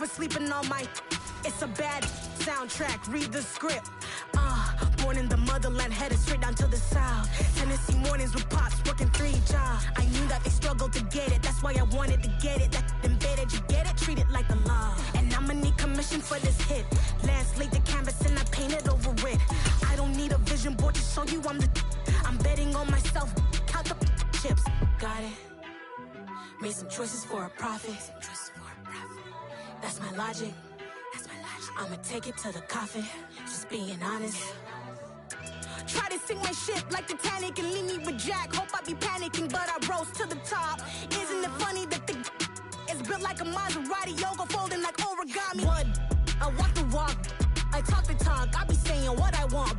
for sleeping on my. It's a bad soundtrack, read the script. Born in the motherland, headed straight down to the south. Tennessee mornings with pops, working 3 jobs. I knew that they struggled to get it, that's why I wanted to get it. That embedded, you get it, treat it like the law. And I'ma need commission for this hit. Last laid the canvas and I painted over it. I don't need a vision board to show you I'm betting on myself, count the chips. Got it. Made some choices for a profit. That's my logic. I'ma take it to the coffin, just being honest. Try to sink my ship like Titanic and leave me with Jack. Hope I be panicking, but I rose to the top. Isn't it funny that the is built like a Maserati, yoga folding like origami? What? I walk the walk, I talk the talk, I be saying what I want.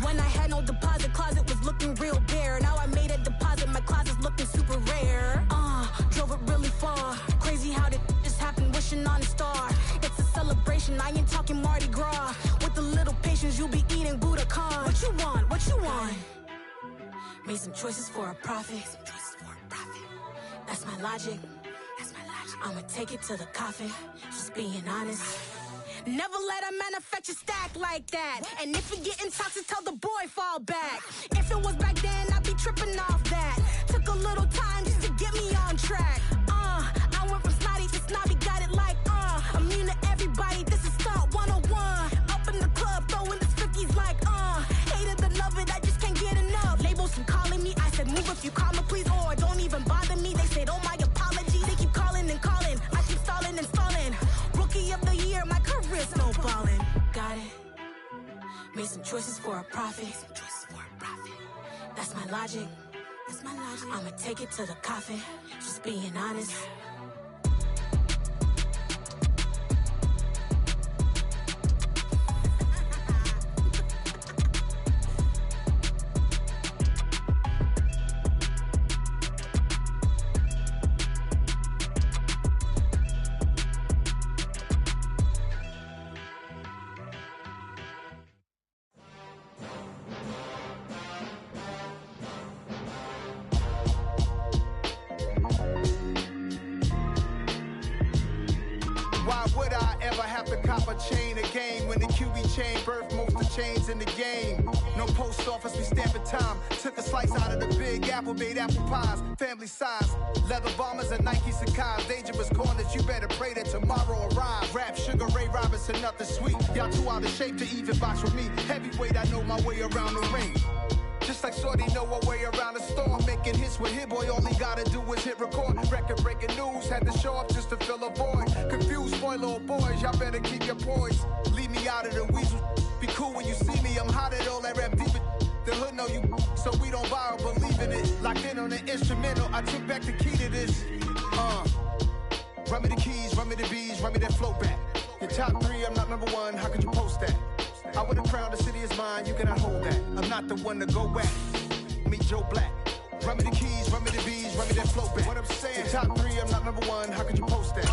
When I had no deposit, closet was looking real bare. Now I made a deposit, my closet's looking super rare. Drove it really far. Crazy how did just happen, wishing on a star. It's a celebration, I ain't talking Mardi Gras. With a little patience, you'll be eating Budokan. What you want? What you want? Made some choices for a profit. That's my logic. I'ma take it to the coffin, just being honest. Never let a manufacture stack like that. And if you're getting toxic, tell the boy fall back. If it was back then, I'd be tripping off that. Took a little time just to get me on track. I went from snotty to snobby, got it like, immune to everybody, this is Stunt 101. Up in the club, throwing the 50s like, hated to love it, I just can't get enough. Labels from calling me, I said move if you call me please, or don't even bother me. They said, oh my apologies, they keep calling and calling. I keep stalling and stalling. Rookie of the year, my career snowballing. Got it. Made some choices for a profit. That's my logic. I'ma take it to the coffin, just being honest. Chain a game when the QB chain birthed most of the chains in the game. No post office, we stamping time. Took a slice out of the big apple, made apple pies, family size. Leather bombers and Nike Sacai's. Dangerous corners, you better pray that tomorrow arrives. Rap Sugar Ray Robinson, nothing sweet. Y'all too out of shape to even box with me. Heavyweight, I know my way around the ring. Just like Shorty know her way around the storm. Making hits with Hit Boy, all he gotta do is hit record. Record breaking news, had to show up just to fill a void. Confused boy, little boys, y'all better keep your poise. Leave me out of the weasel. Be cool when you see me, I'm hot at all that rap deep. The hood know you, so we don't borrow, believe in it. Locked in on the instrumental, I took back the key to this. Run me the keys, run me the bees, run me that flow back. Your top 3, I'm not number 1, how could you post that? I would have crowned the city is mine, you cannot hold that. I'm not the one to go back. Meet Joe Black. Run me the keys, run me the bees, run me that flow back. What I'm saying, top 3, I'm not number 1, how could you post that?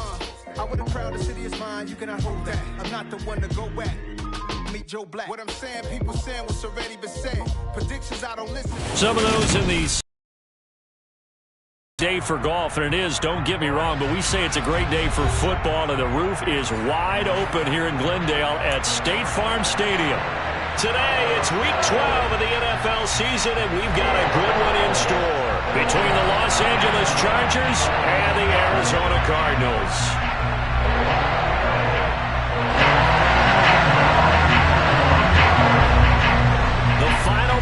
I would have crowned the city is mine, you cannot hold that. I'm not the one to go back. Meet Joe Black. What I'm saying, people saying what's already been said. Predictions, I don't listen. Some of those in these day for golf, and it is, don't get me wrong, but we say it's a great day for football, and the roof is wide open here in Glendale at State Farm Stadium. Today, it's Week 12 of the NFL season, and we've got a good one in store between the Los Angeles Chargers and the Arizona Cardinals.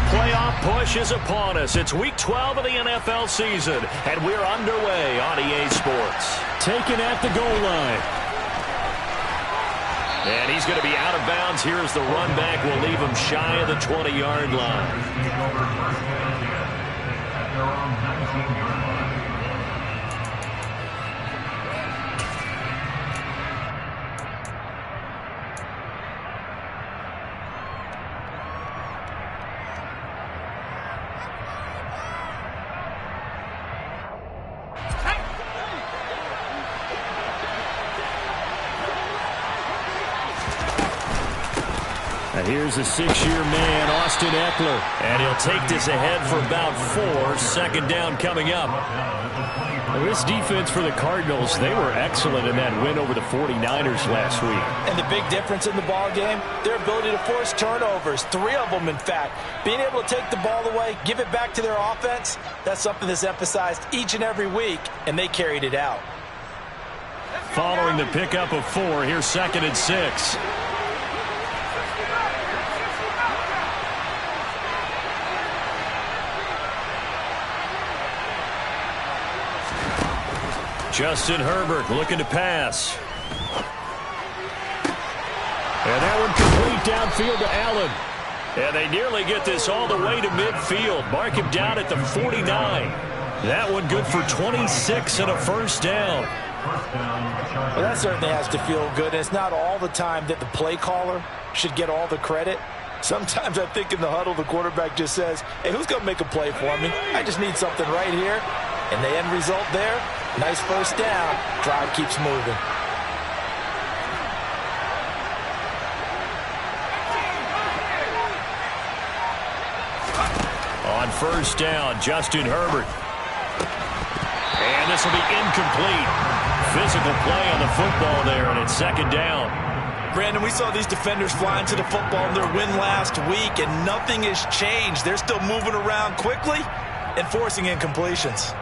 Playoff push is upon us. It's Week 12 of the NFL season, and we're underway on EA Sports. Taken at the goal line. And he's going to be out of bounds. Here's the run back. We'll leave him shy of the 20-yard line. And here's a 6-year man, Austin Eckler. And he'll take this ahead for about 4. Second down coming up. Well, this defense for the Cardinals, they were excellent in that win over the 49ers last week. And the big difference in the ball game, their ability to force turnovers, 3 of them in fact. Being able to take the ball away, give it back to their offense, that's something that's emphasized each and every week, and they carried it out. Following the pickup of 4, here's 2nd and 6. Justin Herbert looking to pass. And that one complete downfield to Allen. And they nearly get this all the way to midfield. Mark him down at the 49. That one good for 26 and a first down. Well, that certainly has to feel good. And it's not all the time that the play caller should get all the credit. Sometimes I think in the huddle, the quarterback just says, hey, who's going to make a play for me? I just need something right here. And the end result there, nice first down. Drive keeps moving. On first down, Justin Herbert. And this will be incomplete. Physical play on the football there, and it's 2nd down. Brandon, we saw these defenders flying to the football in their win last week, and nothing has changed. They're still moving around quickly and forcing incompletions.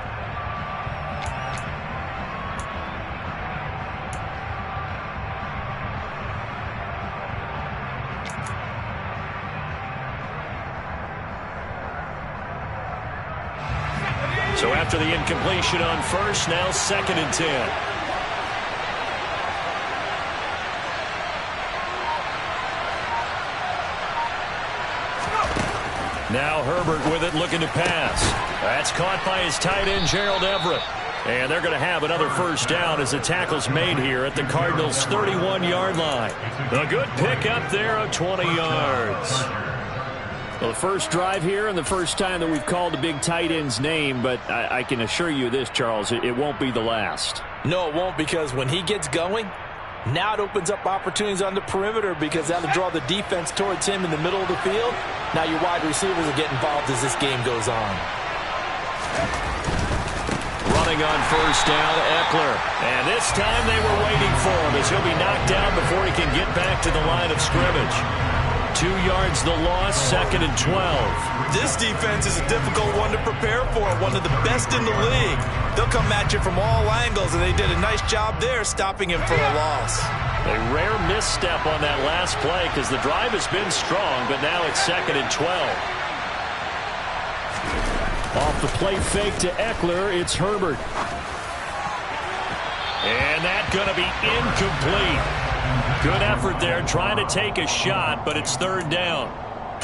So after the incompletion on first, now 2nd and 10. Now Herbert with it, looking to pass. That's caught by his tight end, Gerald Everett. And they're going to have another first down as the tackle's made here at the Cardinals' 31-yard line. A good pickup there of 20 yards. Well, the first drive here and the first time that we've called the big tight end's name, but I can assure you this, Charles, it won't be the last. No, it won't, because when he gets going, now it opens up opportunities on the perimeter because that'll draw the defense towards him in the middle of the field. Now your wide receivers will get involved as this game goes on. Running on first down, Eckler. And this time they were waiting for him as he'll be knocked down before he can get back to the line of scrimmage. 2 yards the loss, 2nd and 12. This defense is a difficult one to prepare for, one of the best in the league. They'll come at you from all angles, and they did a nice job there stopping him for a loss. A rare misstep on that last play because the drive has been strong, but now it's 2nd and 12. Off the play fake to Eckler, it's Herbert. And that's going to be incomplete. Good effort there, trying to take a shot, but it's 3rd down.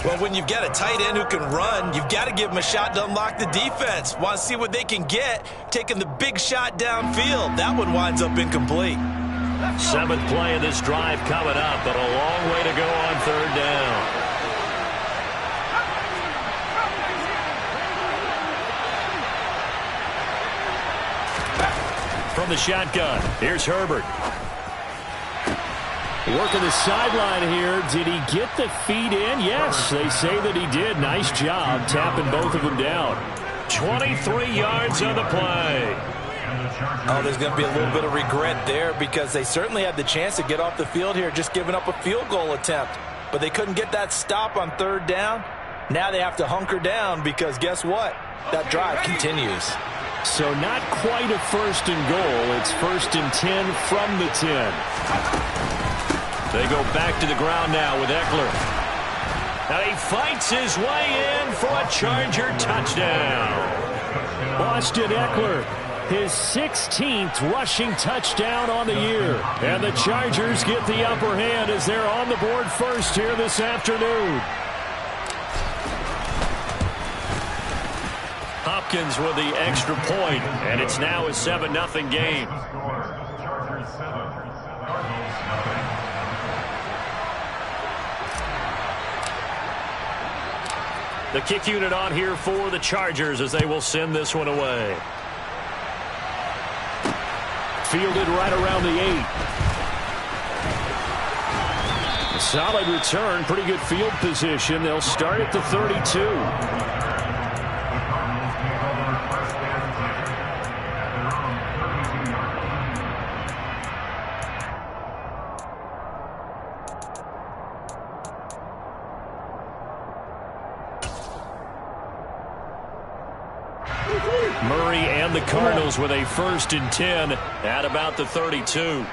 Well, when you've got a tight end who can run, you've got to give him a shot to unlock the defense. Want to see what they can get, taking the big shot downfield. That one winds up incomplete. 7th play of this drive coming up, but a long way to go on 3rd down. From the shotgun, here's Herbert. Working the sideline here. Did he get the feet in? Yes, they say that he did. Nice job tapping both of them down. 23 yards on the play. Oh, there's going to be a little bit of regret there because they certainly had the chance to get off the field here, just giving up a field goal attempt. But they couldn't get that stop on 3rd down. Now they have to hunker down because guess what? That drive continues. So not quite a 1st and goal. It's 1st and 10 from the 10. They go back to the ground now with Eckler. Now he fights his way in for a Charger touchdown. Austin Eckler, his 16th rushing touchdown on the year. And the Chargers get the upper hand as they're on the board first here this afternoon. Hopkins with the extra point, and it's now a 7-0 game. The kick unit on here for the Chargers as they will send this one away. Fielded right around the 8. Solid return, pretty good field position. They'll start at the 32. Murray and the Cardinals with a 1st and 10 at about the 32.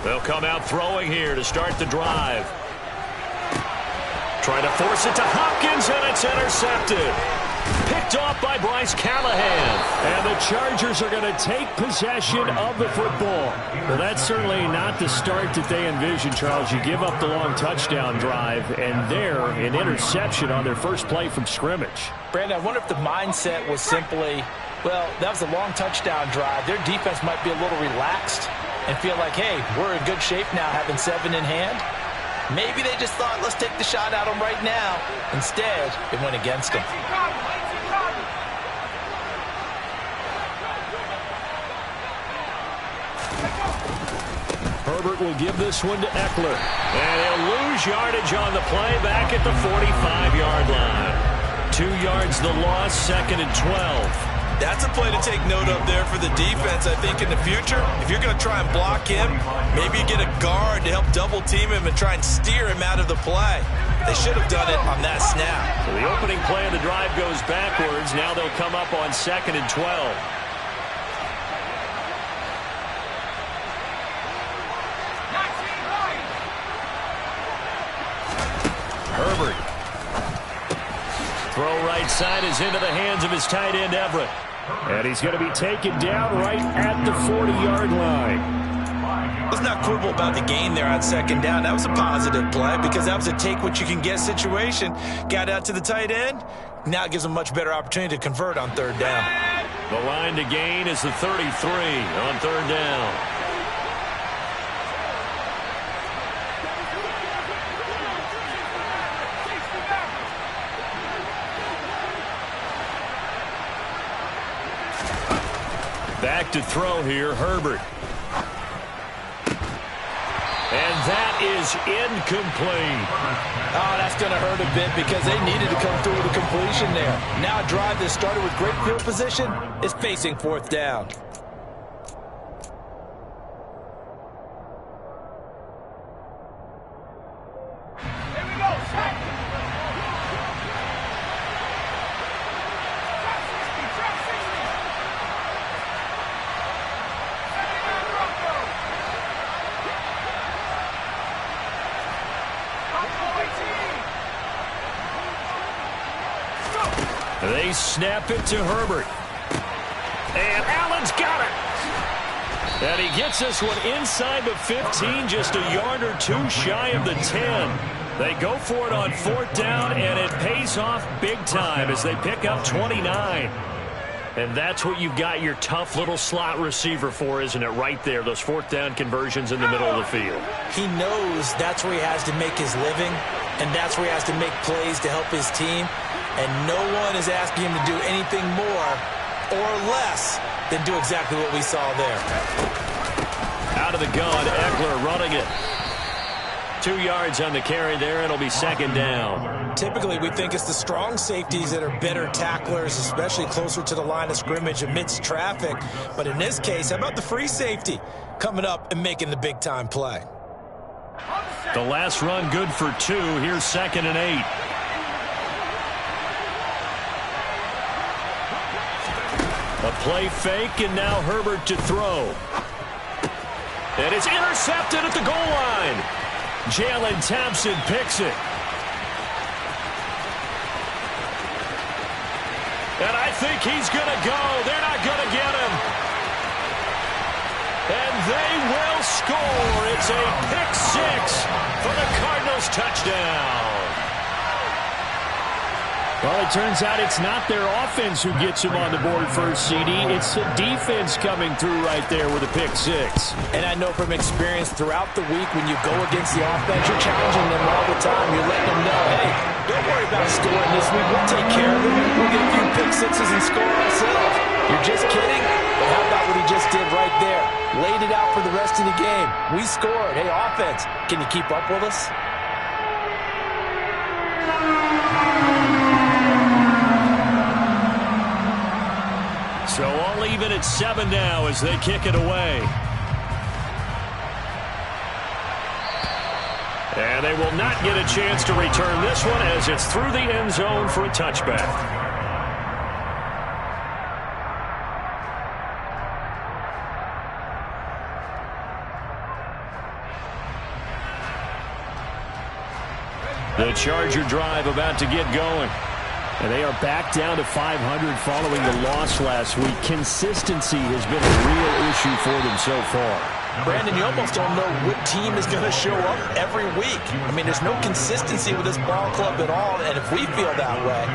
They'll come out throwing here to start the drive. Trying to force it to Hopkins, and it's intercepted. Picked off by Bryce Callahan. And the Chargers are going to take possession of the football. Well, that's certainly not the start that they envisioned, Charles. You give up the long touchdown drive, and there, an interception on their first play from scrimmage. Brandon, I wonder if the mindset was simply, well, that was a long touchdown drive. Their defense might be a little relaxed and feel like, hey, we're in good shape now having 7 in hand. Maybe they just thought, let's take the shot at them right now. Instead, it went against them. Herbert will give this one to Eckler. And he'll lose yardage on the play back at the 45-yard line. 2 yards the loss, 2nd and 12. That's a play to take note of there for the defense, I think, in the future. If you're going to try and block him, maybe you get a guard to help double-team him and try and steer him out of the play. They should have done it on that snap. So the opening play of the drive goes backwards. Now they'll come up on 2nd and 12. Herbert. Throw right side is into the hands of his tight end, Everett. And he's going to be taken down right at the 40-yard line. Let's not quibble about the gain there on 2nd down. That was a positive play because that was a take-what-you-can-get situation. Got out to the tight end. Now it gives them a much better opportunity to convert on 3rd down. The line to gain is the 33 on 3rd down. Back to throw here, Herbert. And that is incomplete. Oh, that's going to hurt a bit because they needed to come through with a completion there. Now a drive that started with great field position is facing 4th down. They snap it to Herbert. And Allen's got it. And he gets this one inside the 15, just a yard or 2 shy of the 10. They go for it on 4th down, and it pays off big time as they pick up 29. And that's what you've got your tough little slot receiver for, isn't it? Right there, those 4th down conversions in the middle of the field. He knows that's where he has to make his living, and that's where he has to make plays to help his team. And no one is asking him to do anything more or less than do exactly what we saw there. Out of the gun, Eckler running it. 2 yards on the carry there, and it'll be 2nd down. Typically, we think it's the strong safeties that are better tacklers, especially closer to the line of scrimmage amidst traffic. But in this case, how about the free safety coming up and making the big-time play? The last run good for 2. Here's 2nd and 8. A play fake, and now Herbert to throw. And it's intercepted at the goal line. Jalen Thompson picks it. And I think he's going to go. They're not going to get him. And they will score. It's a pick 6 for the Cardinals touchdown. Well, it turns out it's not their offense who gets him on the board first, CD. It's the defense coming through right there with a pick 6. And I know from experience throughout the week when you go against the offense, you're challenging them all the time. You're letting them know, hey, don't worry about scoring this week. We'll take care of it. We'll get a few pick 6s and score ourselves. You're just kidding? We scored. Hey, offense, can you keep up with us? So all even at 7 now as they kick it away. And they will not get a chance to return this one as it's through the end zone for a touchback. The Charger drive about to get going. And they are back down to 500 following the loss last week. Consistency has been a real issue for them so far. Brandon, you almost don't know what team is going to show up every week. I mean, there's no consistency with this ball club at all, and if we feel that way,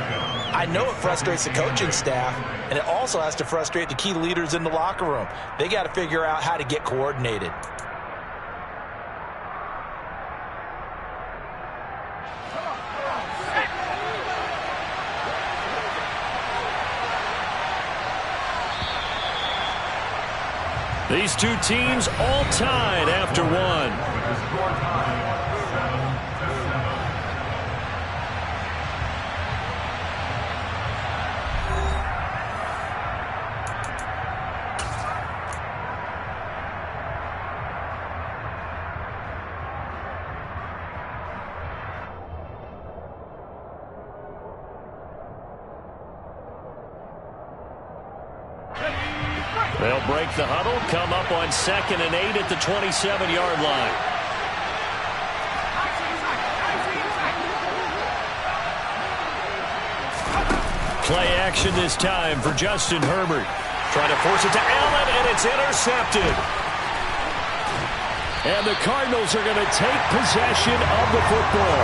I know it frustrates the coaching staff, and it also has to frustrate the key leaders in the locker room. They got to figure out how to get coordinated. These two teams all tied after one. They'll break the huddle, come up on 2nd and 8 at the 27-yard line. Play action this time for Justin Herbert. Trying to force it to Allen, and it's intercepted. And the Cardinals are going to take possession of the football.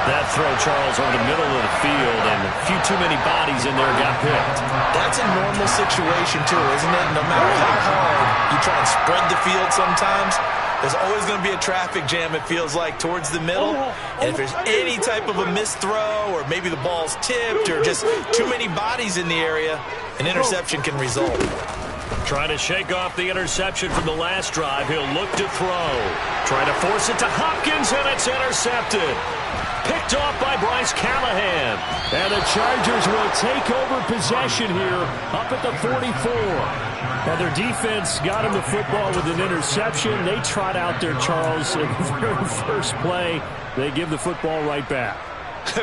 That throw, Charles, over the middle of the field, and a few too many bodies in there got picked. That's a normal situation, too, isn't it? No matter how hard you try and spread the field sometimes, there's always going to be a traffic jam, it feels like, towards the middle. And if there's any type of a missed throw, or maybe the ball's tipped, or just too many bodies in the area, an interception can result. Trying to shake off the interception from the last drive. He'll look to throw. Trying to force it to Hopkins, and it's intercepted. Picked off by Bryce Callahan. And the Chargers will take over possession here up at the 44. Now their defense got him the football with an interception. They trot out there, Charles, in the very first play. They give the football right back.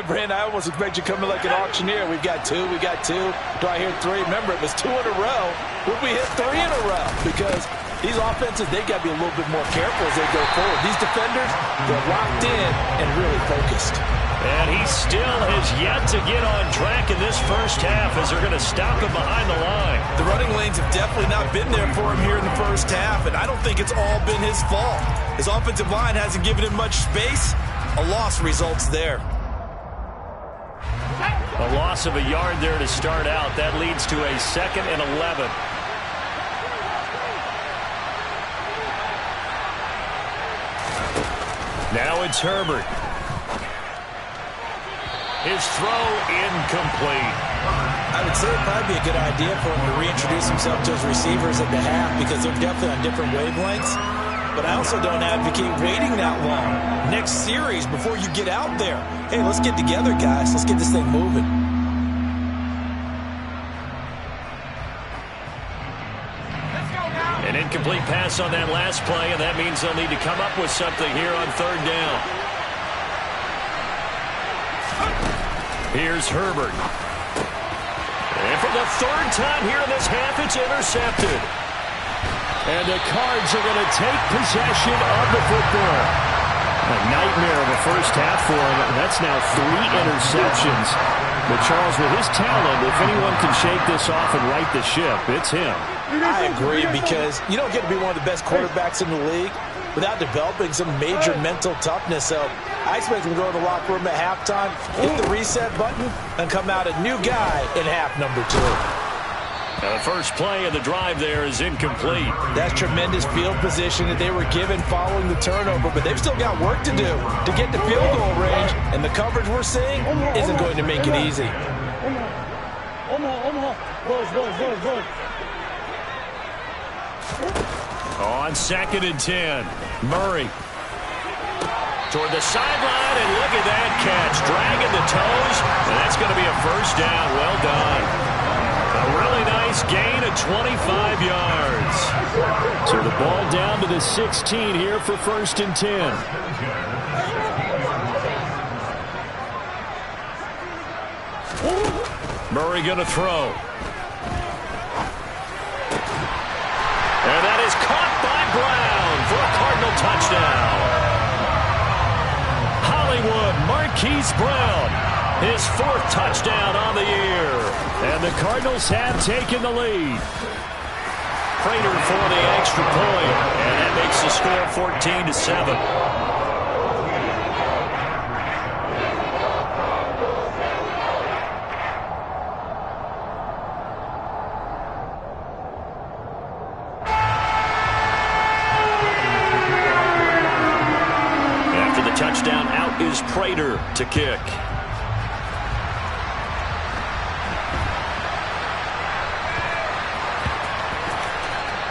Brandon, I almost expect you coming like an auctioneer. We've got two. Do I hear three? Remember, it was 2 in a row. Would we hit 3 in a row? Because these offenses, they got to be a little bit more careful as they go forward. These defenders, they're locked in and really focused. And he still has yet to get on track in this first half as they're going to stop him behind the line. The running lanes have definitely not been there for him here in the first half, and I don't think it's all been his fault. His offensive line hasn't given him much space. A loss results there. A loss of a yard there to start out. That leads to a 2nd and 11. Now it's Herbert. His throw incomplete. I would say it'd probably be a good idea for him to reintroduce himself to his receivers at the half because they're definitely on different wavelengths. But I also don't advocate waiting that long. Next series before you get out there. Hey, let's get together, guys. Let's get this thing moving. An incomplete pass on that last play, and that means they'll need to come up with something here on 3rd down. Here's Herbert. And for the 3rd time here in this half, it's intercepted. And the Cards are going to take possession of the football. A nightmare of a first half for him. That's now 3 interceptions. But Charles, with his talent, if anyone can shake this off and right the ship, it's him. I agree, because you don't get to be one of the best quarterbacks in the league without developing some major mental toughness. So I expect him to go in the locker room at halftime, hit the reset button, and come out a new guy in half number 2. Now the first play of the drive there is incomplete. That's tremendous field position that they were given following the turnover, but they've still got work to do to get to field goal range, and the coverage we're seeing isn't going to make it easy. On 2nd and 10, Murray. Toward the sideline, and look at that catch. Dragging the toes, and that's going to be a first down. Well done. A really nice gain of 25 yards. So the ball down to the 16 here for 1st and 10. Murray going to throw. And that is caught by Brown for a Cardinal touchdown. Hollywood Marquise Brown, his 4th touchdown on the year. And the Cardinals have taken the lead. Prater for the extra point, and that makes the score 14-7. Touchdown, out is Prater to kick.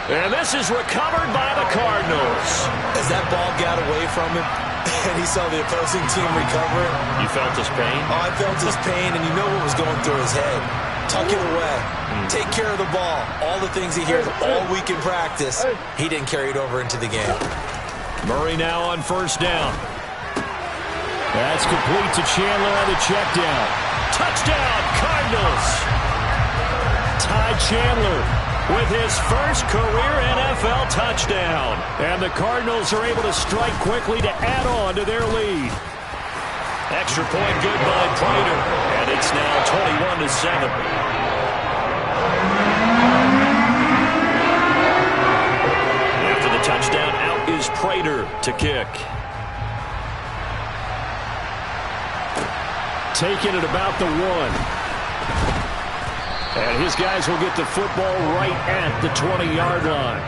And this is recovered by the Cardinals. As that ball got away from him and he saw the opposing team recover it. You felt his pain? Oh, I felt his pain, and you know what was going through his head. Tuck it away. Take care of the ball. All the things he hears all week in practice, he didn't carry it over into the game. Murray now on 1st down. That's complete to Chandler on the check down. Touchdown, Cardinals! Ty Chandler with his first career NFL touchdown. And the Cardinals are able to strike quickly to add on to their lead. Extra point good by Prater. And it's now 21-7. After the touchdown, out is Prater to kick. Taking it about the 1. And his guys will get the football right at the 20-yard line.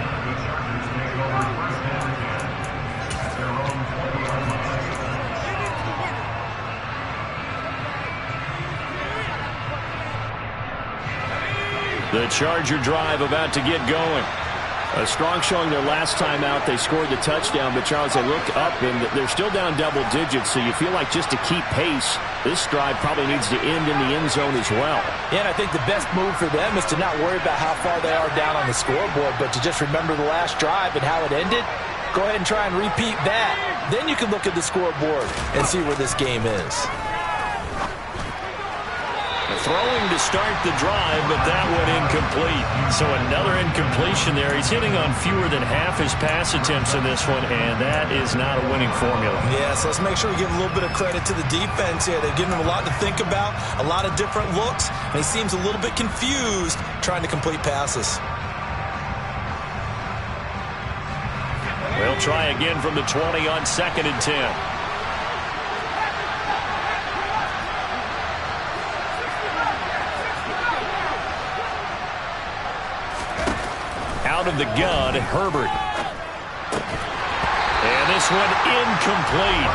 The Charger drive about to get going. A strong showing their last time out. They scored the touchdown, but Charles, they look up and they're still down double digits, so you feel like just to keep pace, this drive probably needs to end in the end zone as well. Yeah, and I think the best move for them is to not worry about how far they are down on the scoreboard, but to just remember the last drive and how it ended. Go ahead and try and repeat that. Then you can look at the scoreboard and see where this game is. Throwing to start the drive, but that one incomplete. So another incompletion there. He's hitting on fewer than half his pass attempts in this one, and that is not a winning formula. Yeah, so let's make sure we give a little bit of credit to the defense here. They've given him a lot to think about, a lot of different looks, and he seems a little bit confused trying to complete passes. They'll try again from the 20 on 2nd and 10. Out of the gun, Herbert. And this one incomplete.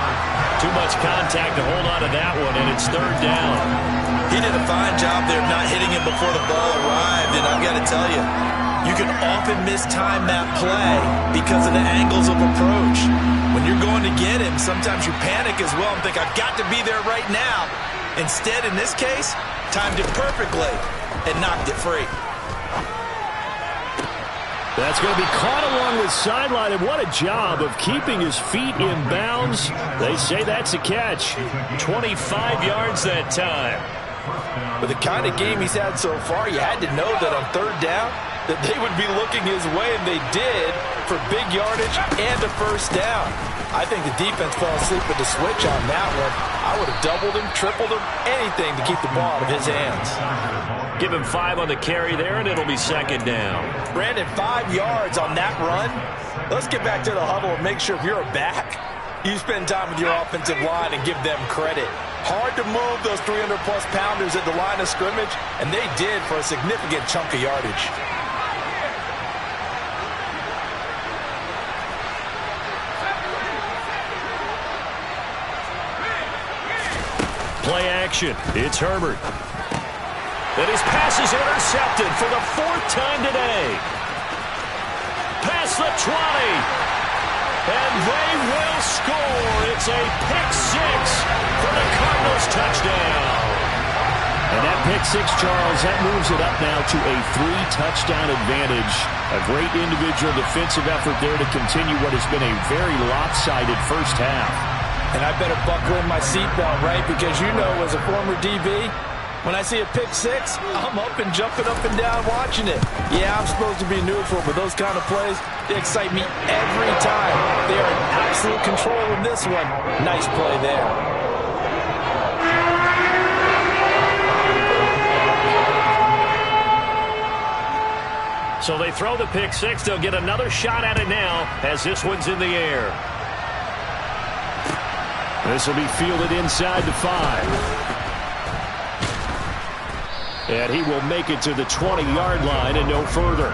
Too much contact to hold on to that one, and it's 3rd down. He did a fine job there of not hitting him before the ball arrived, and I've got to tell you, you can often mistime that play because of the angles of approach. When you're going to get him, sometimes you panic as well and think, I've got to be there right now. Instead, in this case, timed it perfectly and knocked it free. That's going to be caught along the sideline, and what a job of keeping his feet in bounds. They say that's a catch. 25 yards that time. With the kind of game he's had so far, you had to know that on 3rd down, that they would be looking his way, and they did, for big yardage and a 1st down. I think the defense fell asleep with the switch on that one. I would have doubled him, tripled him, anything to keep the ball out of his hands. Give him 5 on the carry there, and it'll be 2nd down. Brandon, 5 yards on that run. Let's get back to the huddle and make sure if you're a back, you spend time with your offensive line and give them credit. Hard to move those 300-plus pounders at the line of scrimmage, and they did for a significant chunk of yardage. Play action. It's Herbert. And his pass is intercepted for the 4th time today. Pass across the 20. And they will score. It's a pick six for the Cardinals touchdown. And that pick six, Charles, that moves it up now to a 3-touchdown advantage. A great individual defensive effort there to continue what has been a very lopsided first half. And I better buckle in my seatbelt, right? Because you know, as a former DB, when I see a pick six, I'm up and jumping up and down watching it. Yeah, I'm supposed to be neutral, but those kind of plays, they excite me every time. They are in absolute control in this one. Nice play there. So they throw the pick six. They'll get another shot at it now as this one's in the air. This will be fielded inside the 5. And he will make it to the 20-yard line and no further.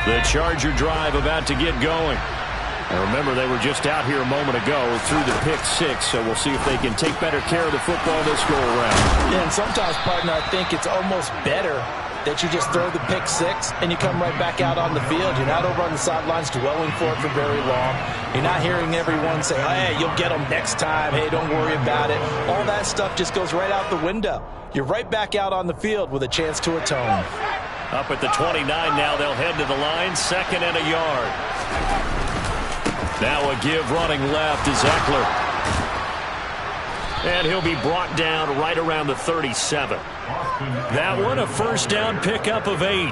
The Charger drive about to get going. And remember, they were just out here a moment ago through the pick six, so we'll see if they can take better care of the football this go-around. Yeah, and sometimes, partner, I think it's almost better that you just throw the pick six and you come right back out on the field. You're not over on the sidelines dwelling for it for very long. You're not hearing everyone say, hey, you'll get them next time. Hey, don't worry about it. All that stuff just goes right out the window. You're right back out on the field with a chance to atone. Up at the 29 now, they'll head to the line, 2nd and a yard. Now a give running left is Eckler. And he'll be brought down right around the 37. That one, a first down pickup of 8.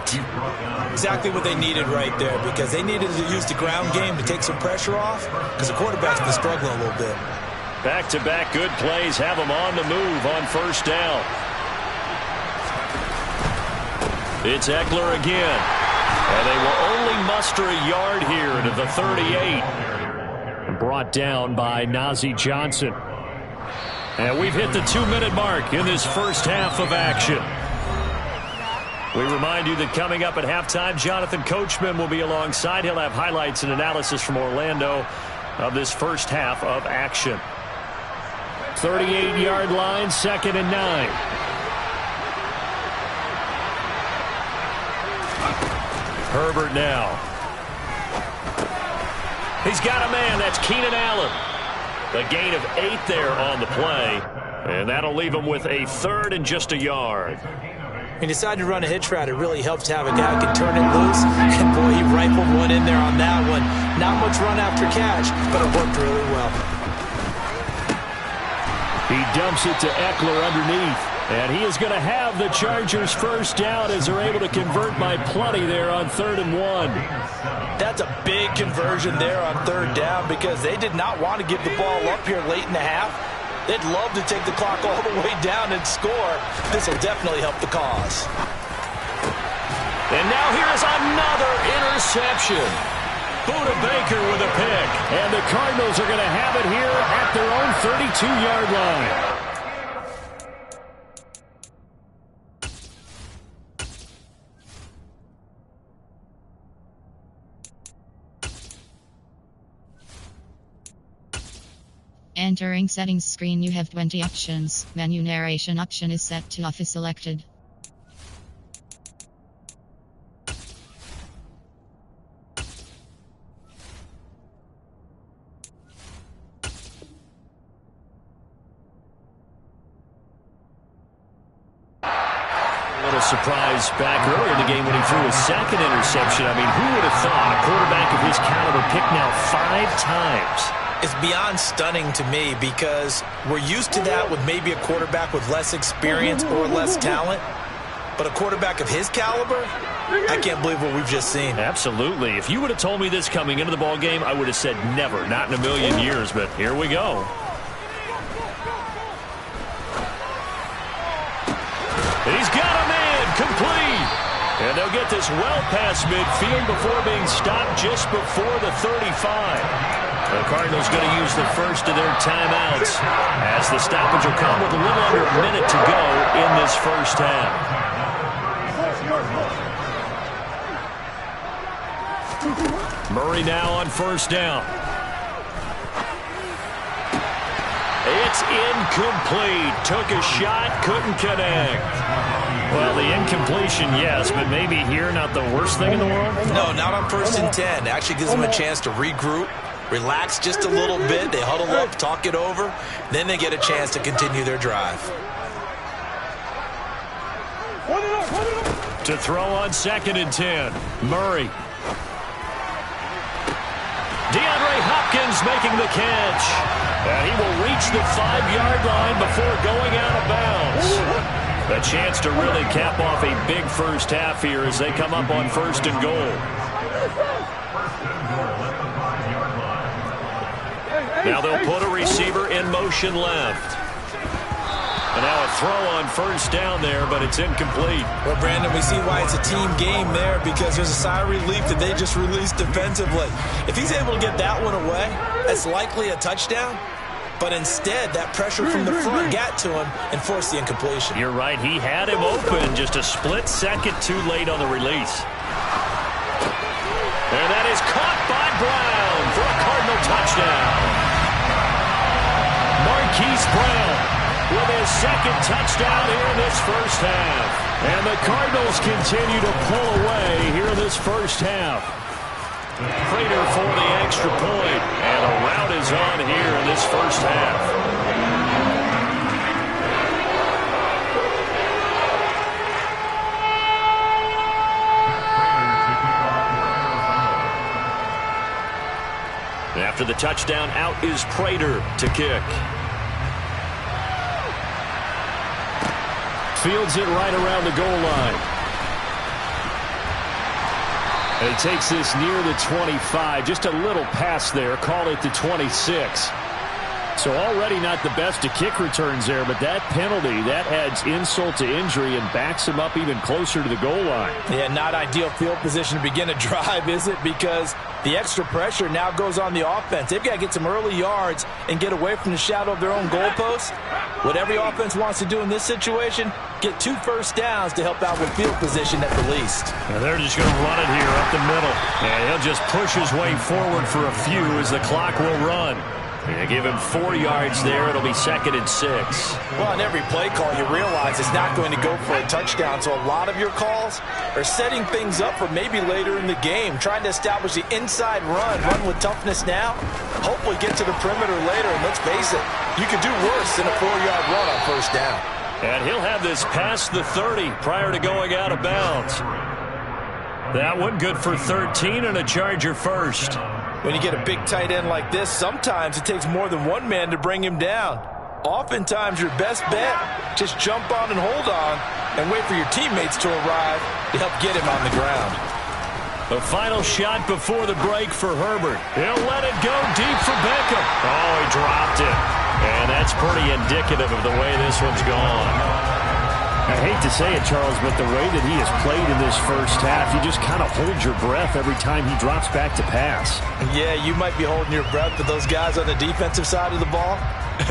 Exactly what they needed right there, because they needed to use the ground game to take some pressure off, because the quarterback's been struggling a little bit. Back-to-back good plays have them on the move on first down. It's Eckler again. And they will only muster a yard here to the 38. Brought down by Najee Johnson. And we've hit the 2-minute mark in this first half of action. We remind you that coming up at halftime, Jonathan Coachman will be alongside. He'll have highlights and analysis from Orlando of this first half of action. 38-yard line, 2nd and 9. Herbert now. He's got a man. That's Keenan Allen. A gain of 8 there on the play. And that'll leave him with a 3rd and just a yard. He decided to run a hitch route. It really helps to have a guy who can turn it loose. And, boy, he rifled one in there on that one. Not much run after catch, but it worked really well. He dumps it to Eckler underneath. And he is going to have the Chargers first down as they're able to convert by plenty there on 3rd and 1. That's a big conversion there on 3rd down, because they did not want to give the ball up here late in the half. They'd love to take the clock all the way down and score. This will definitely help the cause. And now here's another interception. Buda Baker with a pick. And the Cardinals are going to have it here at their own 32-yard line. Entering settings screen, you have 20 options. Menu narration option is set to off is selected. Surprise back earlier in the game when he threw his 2nd interception. I mean, who would have thought a quarterback of his caliber picked now 5 times? It's beyond stunning to me, because we're used to that with maybe a quarterback with less experience or less talent. But a quarterback of his caliber, I can't believe what we've just seen. Absolutely. If you would have told me this coming into the ball game, I would have said never, not in a million years. But here we go. He's got a man, complete. And they'll get this well past midfield before being stopped just before the 35. The Cardinals going to use the first of their timeouts, as the stoppage will come with a little under a minute to go in this first half. Murray now on first down. It's incomplete. Took a shot, couldn't connect. Well, the incompletion, yes, but maybe here not the worst thing in the world? No, not on 1st and 10. Actually gives them a chance to regroup, relax just a little bit. They huddle up, talk it over. Then they get a chance to continue their drive. To throw on 2nd and 10. Murray. DeAndre Hopkins making the catch. And he will reach the 5-yard line before going out of bounds. A chance to really cap off a big first half here as they come up on 1st and goal. Now they'll put a receiver in motion left. And now a throw on 1st down there, but it's incomplete. Well, Brandon, we see why it's a team game there, because there's a sigh of relief that they just released defensively. If he's able to get that one away, that's likely a touchdown. But instead, that pressure from the front got to him and forced the incompletion. You're right. He had him open, just a split second too late on the release. And that is caught by Brown for a Cardinal touchdown. Marquise Brown with his 2nd touchdown here in this first half. And the Cardinals continue to pull away here in this first half. Prater for the extra point, and a rout is on here in this first half. After the touchdown, out is Prater to kick. Fields it right around the goal line. And he takes this near the 25, just a little past there, call it the 26. So already not the best of kick returns there, but that penalty, that adds insult to injury and backs him up even closer to the goal line. Yeah, not ideal field position to begin a drive, is it? Because the extra pressure now goes on the offense. They've got to get some early yards and get away from the shadow of their own goalposts. What every offense wants to do in this situation, get 2 first downs to help out with field position at the least. And they're just going to run it here up the middle. And he'll just push his way forward for a few as the clock will run. They give him 4 yards there. It'll be 2nd and 6. Well, on every play call, you realize it's not going to go for a touchdown. So a lot of your calls are setting things up for maybe later in the game, trying to establish the inside run with toughness now, hopefully get to the perimeter later. And let's face it, you could do worse than a 4-yard run on 1st down. And he'll have this past the 30 prior to going out of bounds. That one good for 13 and a Charger first. When you get a big tight end like this, sometimes it takes more than one man to bring him down. Oftentimes, your best bet, just jump on and hold on and wait for your teammates to arrive to help get him on the ground. The final shot before the break for Herbert. He'll let it go deep for Beckham. Oh, he dropped it. And that's pretty indicative of the way this one's gone. I hate to say it, Charles, but the way that he has played in this first half, you just kind of hold your breath every time he drops back to pass. Yeah, you might be holding your breath, but those guys on the defensive side of the ball,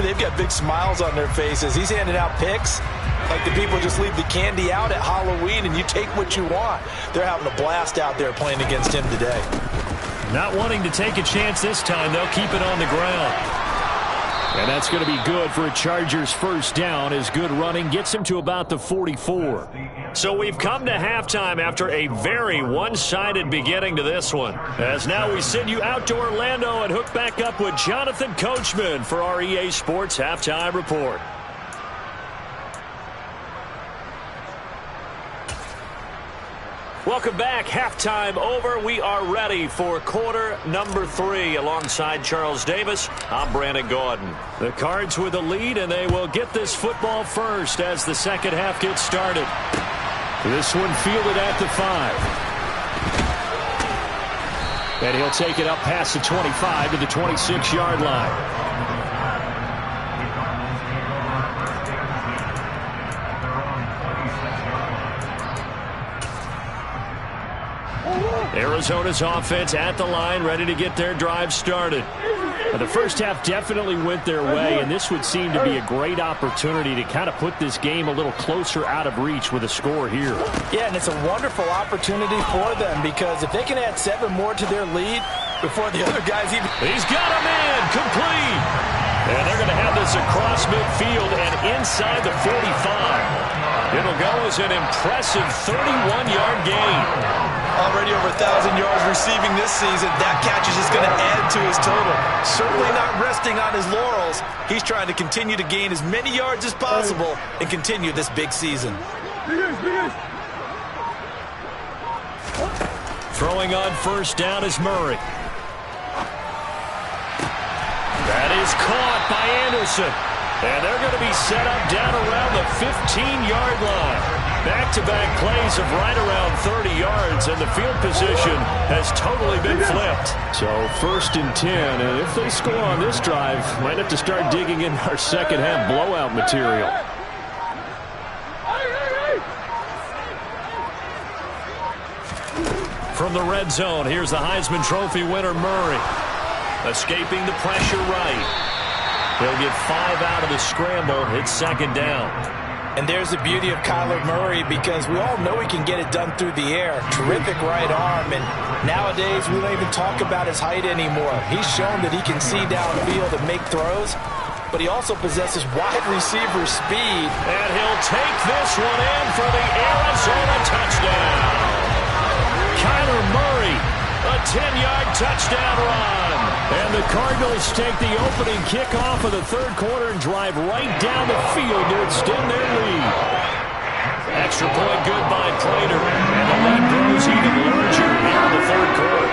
they've got big smiles on their faces. He's handing out picks like the people just leave the candy out at Halloween and you take what you want. They're having a blast out there playing against him today. Not wanting to take a chance this time, they'll keep it on the ground. And that's going to be good for a Chargers first down as good running gets him to about the 44. So we've come to halftime after a very one-sided beginning to this one. As now we send you out to Orlando and hook back up with Jonathan Coachman for our EA Sports Halftime Report. Welcome back. Halftime over. We are ready for quarter number 3 alongside Charles Davis. I'm Brandon Gordon. The Cards with a lead, and they will get this football first as the second half gets started. This one fielded at the 5. And he'll take it up past the 25 to the 26-yard line. Arizona's offense at the line, ready to get their drive started. The first half definitely went their way, and this would seem to be a great opportunity to kind of put this game a little closer out of reach with a score here. Yeah, and it's a wonderful opportunity for them because if they can add 7 more to their lead before the other guys even... He's got him in, complete. And they're going to have this across midfield and inside the 45. It'll go as an impressive 31-yard gain. Already over 1,000 yards receiving this season. That catch is just going to add to his total. Certainly not resting on his laurels. He's trying to continue to gain as many yards as possible and continue this big season. Throwing on first down is Murray. That is caught by Anderson. And they're going to be set up down around the 15-yard line. Back-to-back plays of right around 30 yards, and the field position has totally been flipped. So 1st and 10, and if they score on this drive, might have to start digging in our second-half blowout material. From the red zone, here's the Heisman Trophy winner, Murray. Escaping the pressure right. He'll get 5 out of the scramble. It's 2nd down. And there's the beauty of Kyler Murray because we all know he can get it done through the air. Terrific right arm. And nowadays, we don't even talk about his height anymore. He's shown that he can see downfield and make throws. But he also possesses wide receiver speed. And he'll take this one in for the Arizona touchdown. Kyler Murray, a 10-yard touchdown run. And the Cardinals take the opening kickoff of the 3rd quarter and drive right down the field to extend their lead. Extra point good by Prater. And the lead grows even larger here in the 3rd quarter.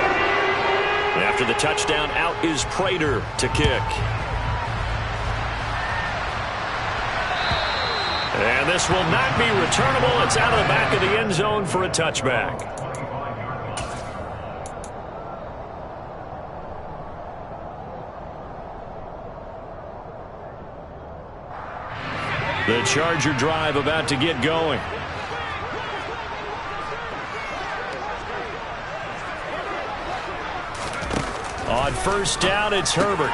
After the touchdown, out is Prater to kick. And this will not be returnable. It's out of the back of the end zone for a touchback. The Charger drive about to get going. On first down, it's Herbert.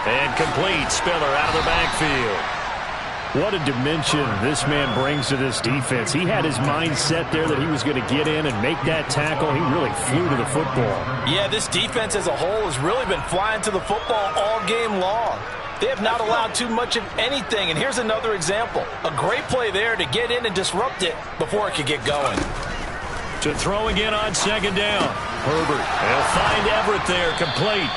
And complete. Spiller out of the backfield. What a dimension this man brings to this defense. He had his mindset there that he was going to get in and make that tackle. He really flew to the football. Yeah, this defense as a whole has really been flying to the football all game long. They have not allowed too much of anything, and here's another example. A great play there to get in and disrupt it before it could get going. To throw again on 2nd down. Herbert. They'll find Everett there, complete.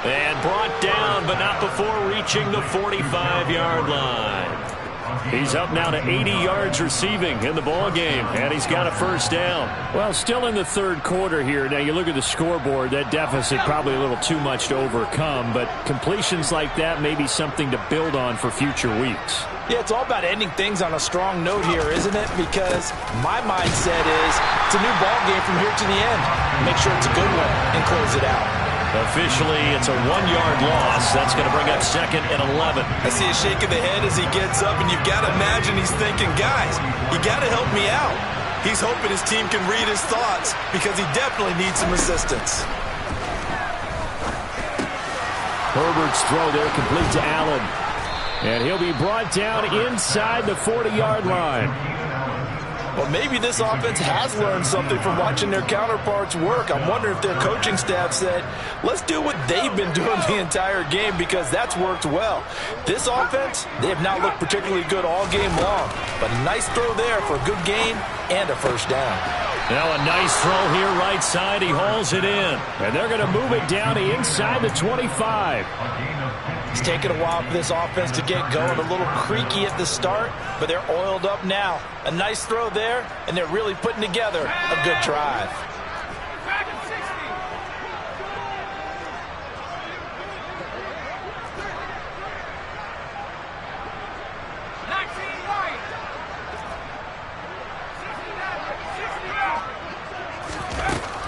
And brought down, but not before reaching the 45-yard line. He's up now to 80 yards receiving in the ball game, and he's got a first down. Well, still in the 3rd quarter here. Now, you look at the scoreboard, that deficit probably a little too much to overcome, but completions like that may be something to build on for future weeks. Yeah, it's all about ending things on a strong note here, isn't it? Because my mindset is it's a new ball game from here to the end. Make sure it's a good one and close it out. Officially, it's a 1-yard loss. That's going to bring up 2nd and 11. I see a shake of the head as he gets up, and you've got to imagine he's thinking, guys, you got to help me out. He's hoping his team can read his thoughts because he definitely needs some assistance. Herbert's throw there complete to Allen. And he'll be brought down inside the 40-yard line. Well, maybe this offense has learned something from watching their counterparts work. I'm wondering if their coaching staff said, let's do what they've been doing the entire game because that's worked well. This offense, they have not looked particularly good all game long. But a nice throw there for a good gain and a first down. Now a nice throw here right side. He hauls it in. And they're going to move it down to inside the 25. It's taken a while for this offense to get going. A little creaky at the start, but they're oiled up now. A nice throw there, and they're really putting together a good drive.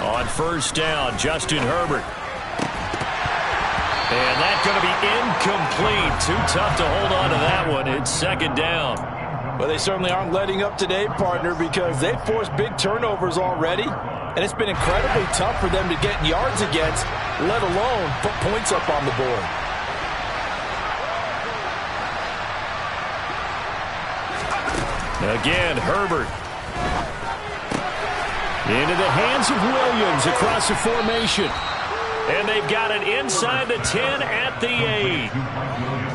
On first down, Justin Herbert. And that's going to be incomplete. Too tough to hold on to that one. It's 2nd down. Well, they certainly aren't letting up today, partner, because they've forced big turnovers already. And it's been incredibly tough for them to get yards against, let alone put points up on the board. Again, Herbert. Into the hands of Williams across the formation. And they've got it inside the 10 at the 8.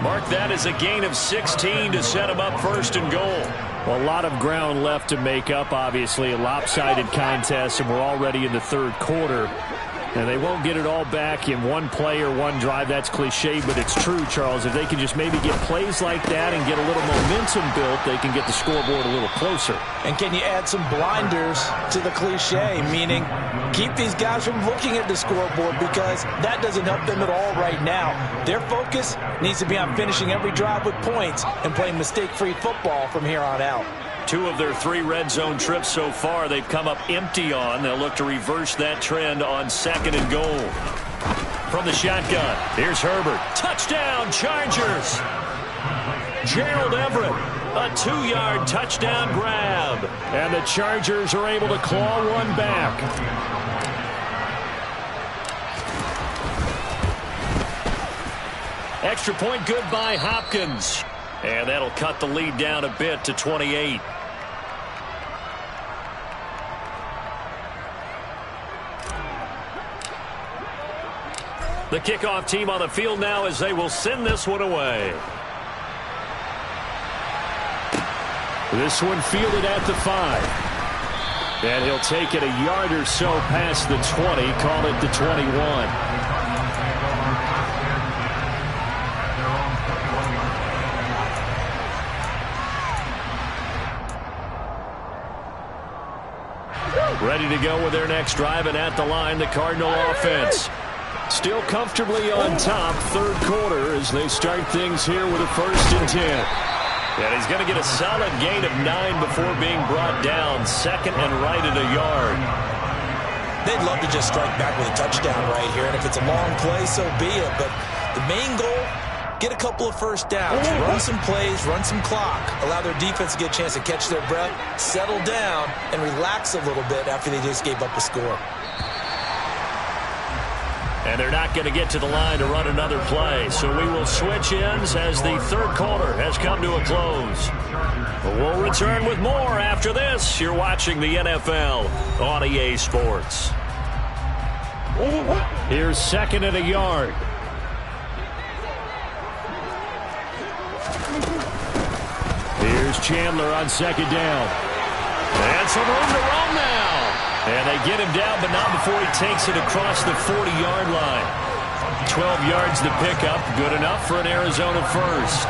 Mark that as a gain of 16 to set them up first and goal. Well, a lot of ground left to make up, obviously. A lopsided contest, and we're already in the third quarter. And they won't get it all back in one play or one drive. That's cliche, but it's true, Charles. If they can just maybe get plays like that and get a little momentum built, they can get the scoreboard a little closer. And can you add some blinders to the cliche, meaning keep these guys from looking at the scoreboard, because that doesn't help them at all right now. Their focus needs to be on finishing every drive with points and playing mistake-free football from here on out. 2 of their 3 red zone trips so far they've come up empty on. They'll look to reverse that trend on 2nd and goal. From the shotgun, here's Herbert. Touchdown, Chargers! Gerald Everett, a 2-yard touchdown grab. And the Chargers are able to claw one back. Extra point good by Hopkins. And that'll cut the lead down a bit to 28. The kickoff team on the field now as they will send this one away. This one fielded at the 5. And he'll take it a yard or so past the 20, call it the 21. Ready to go with their next drive, and at the line, the Cardinal offense. Still comfortably on top, third quarter, as they start things here with a 1st and 10. And he's going to get a solid gain of 9 before being brought down. 2nd and right at a yard. They'd love to just strike back with a touchdown right here, and if it's a long play, so be it. But the main goal, get a couple of first downs, run some plays, run some clock, allow their defense to get a chance to catch their breath, settle down, and relax a little bit after they just gave up a score. And they're not going to get to the line to run another play, so we will switch ends as the third quarter has come to a close. We'll return with more after this. You're watching the NFL on EA Sports. Here's 2nd and a yard. Here's Chandler on 2nd down. And some room to roam now. And they get him down, but not before he takes it across the 40-yard line. 12 yards to pick up. Good enough for an Arizona first.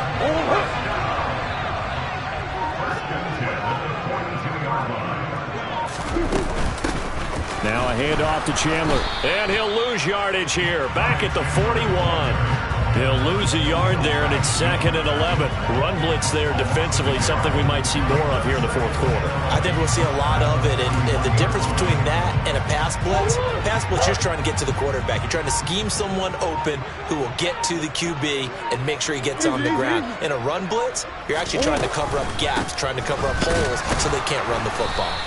Now a handoff to Chandler. And he'll lose yardage here. Back at the 41. He'll lose a yard there, and it's 2nd and 11. Run blitz there defensively, something we might see more of here in the fourth quarter. I think we'll see a lot of it, and the difference between that and a pass blitz, you're trying to get to the quarterback. You're trying to scheme someone open who will get to the QB and make sure he gets on the ground. In a run blitz, you're actually trying to cover up gaps, trying to cover up holes so they can't run the football.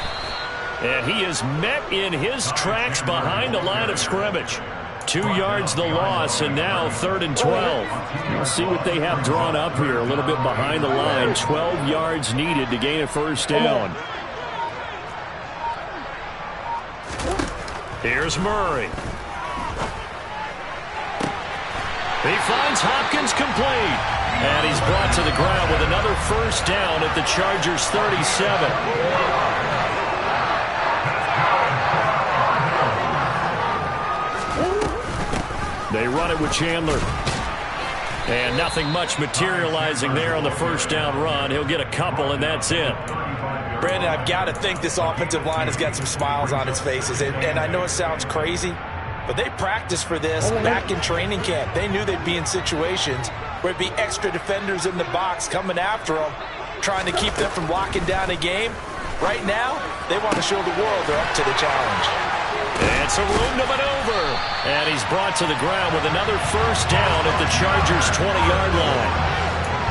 And he is met in his tracks behind the line of scrimmage. 2 yards the loss, and now 3rd and 12. We'll see what they have drawn up here. A little bit behind the line. 12 yards needed to gain a first down. Here's Murray. He finds Hopkins complete. And he's brought to the ground with another first down at the Chargers' 37. They run it with Chandler. And nothing much materializing there on the first down run. He'll get a couple, and that's it. Brandon, I've got to think this offensive line has got some smiles on its faces. And I know it sounds crazy, but they practiced for this back in training camp. They knew they'd be in situations where it'd be extra defenders in the box coming after them, trying to keep them from locking down a game. Right now, they want to show the world they're up to the challenge. And some room to maneuver. And he's brought to the ground with another first down at the Chargers' 20-yard line.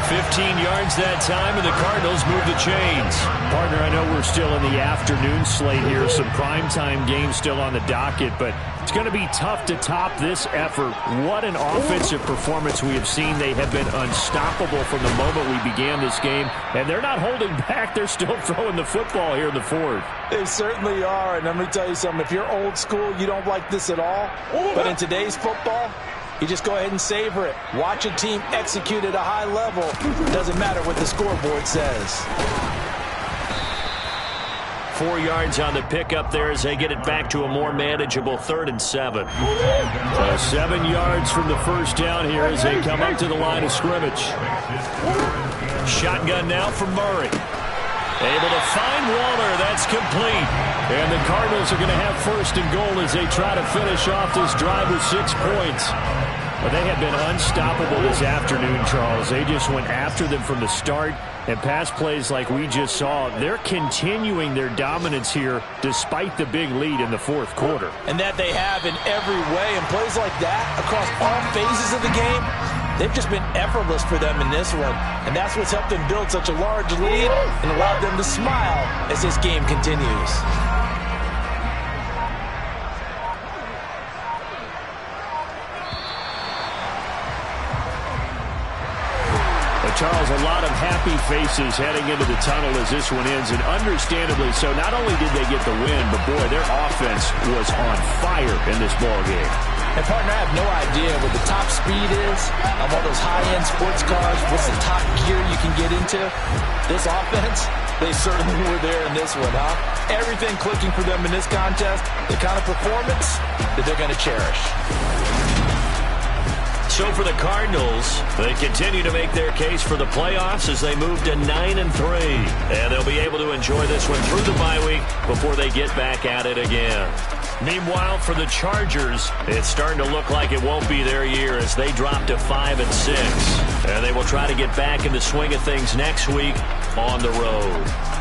15 yards that time, and the Cardinals move the chains. Partner, I know we're still in the afternoon slate here. Some primetime games still on the docket, but it's going to be tough to top this effort. What an offensive performance we have seen. They have been unstoppable from the moment we began this game, and they're not holding back. They're still throwing the football here in the fourth. They certainly are, and let me tell you something. If you're old school, you don't like this at all. But in today's football, you just go ahead and savor it. Watch a team execute at a high level. Doesn't matter what the scoreboard says. 4 yards on the pickup there as they get it back to a more manageable 3rd and 7. 7 yards from the first down here as they come up to the line of scrimmage. Shotgun now from Murray. Able to find Waller. That's complete. And the Cardinals are going to have 1st and goal as they try to finish off this drive with 6 points. But they have been unstoppable this afternoon, Charles. They just went after them from the start. And pass plays like we just saw, they're continuing their dominance here despite the big lead in the 4th quarter. And that they have in every way. And plays like that across all phases of the game, they've just been effortless for them in this one. And that's what's helped them build such a large lead and allowed them to smile as this game continues. Charles, a lot of happy faces heading into the tunnel as this one ends, and understandably so. Not only did they get the win, but boy, their offense was on fire in this ball game. And partner, I have no idea what the top speed is of all those high-end sports cars. What's the top gear you can get into? This offense, they certainly were there in this one, huh? Everything clicking for them in this contest, the kind of performance that they're going to cherish. So for the Cardinals, they continue to make their case for the playoffs as they move to 9-3. And they'll be able to enjoy this one through the bye week before they get back at it again. Meanwhile, for the Chargers, it's starting to look like it won't be their year as they drop to 5-6. And they will try to get back in the swing of things next week on the road.